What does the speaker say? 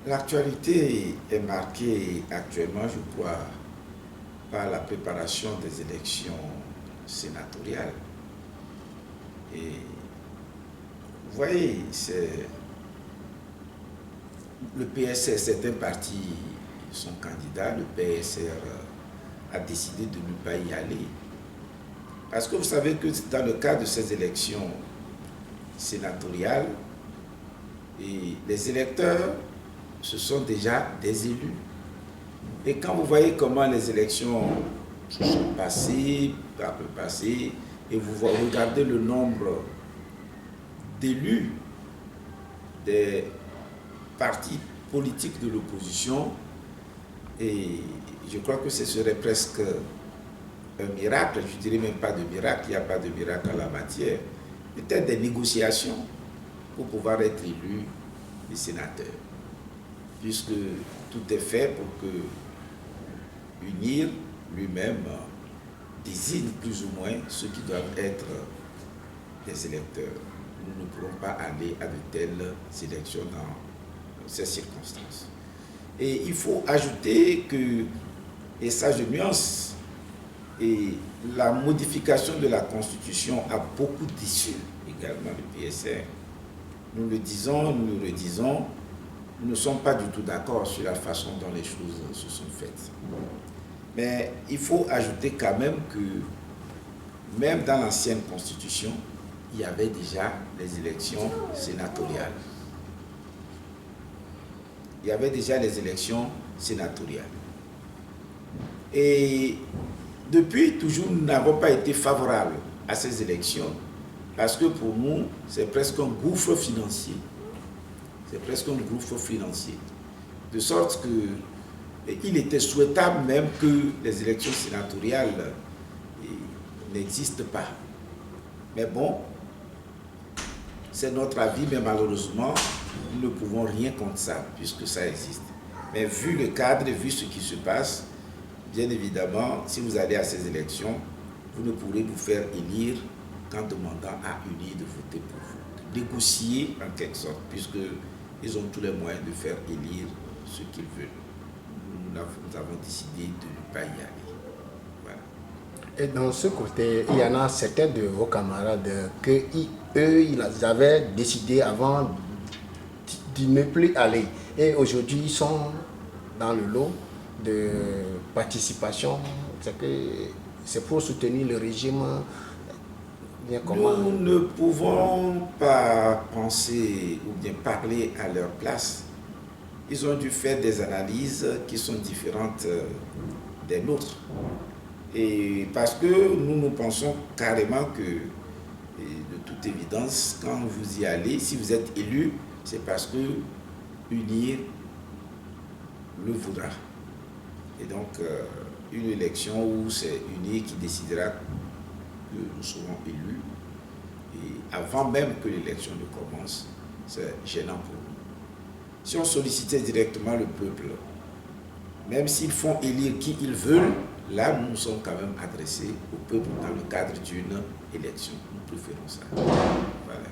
L'actualité est marquée actuellement, je crois, par la préparation des élections sénatoriales. Et vous voyez, le PSR, certains partis sont candidats, le PSR a décidé de ne pas y aller. Parce que vous savez que dans le cadre de ces élections sénatoriales, et les électeurs, ce sont déjà des élus. Et quand vous voyez comment les élections se sont passées, et vous regardez le nombre d'élus des partis politiques de l'opposition, et je crois que ce serait presque un miracle, je ne dirais même pas de miracle, il n'y a pas de miracle en la matière, peut-être des négociations pour pouvoir être élu les sénateurs, puisque tout est fait pour que UNIR lui-même désigne plus ou moins ceux qui doivent être des électeurs. Nous ne pourrons pas aller à de telles élections dans ces circonstances. Et il faut ajouter que, et ça je nuance, et la modification de la Constitution a beaucoup déçu également le PSR. Nous le disons, nous le redisons, nous ne sommes pas du tout d'accord sur la façon dont les choses se sont faites. Mais il faut ajouter quand même que, même dans l'ancienne Constitution, il y avait déjà les élections sénatoriales. Il y avait déjà les élections sénatoriales. Et depuis toujours, nous n'avons pas été favorables à ces élections parce que pour nous, c'est presque un gouffre financier. C'est presque un gouffre financier. De sorte qu'il était souhaitable même que les élections sénatoriales n'existent pas. Mais bon, c'est notre avis, mais malheureusement, nous ne pouvons rien contre ça, puisque ça existe. Mais vu le cadre, vu ce qui se passe, bien évidemment, si vous allez à ces élections, vous ne pourrez vous faire élire qu'en demandant à UNIR de voter pour vous. De négocier en quelque sorte, puisqu'ils ont tous les moyens de faire élire ce qu'ils veulent. Nous avons décidé de ne pas y aller. Voilà. Et dans ce côté, il y en a certains de vos camarades que eux, ils avaient décidé avant de ne plus aller. Et aujourd'hui, ils sont dans le lot de participation. C'est pour soutenir le régime. Bien comment... Nous ne pouvons pas penser ou bien parler à leur place. Ils ont dû faire des analyses qui sont différentes des nôtres. Et parce que nous pensons carrément que, de toute évidence, quand vous y allez, si vous êtes élu, c'est parce que UNIR le voudra. Et donc, une élection où c'est UNIR qui décidera que nous serons élus, et avant même que l'élection ne commence, c'est gênant pour nous. Si on sollicitait directement le peuple, même s'ils font élire qui ils veulent, là nous nous sommes quand même adressés au peuple dans le cadre d'une élection. Nous préférons ça. Voilà.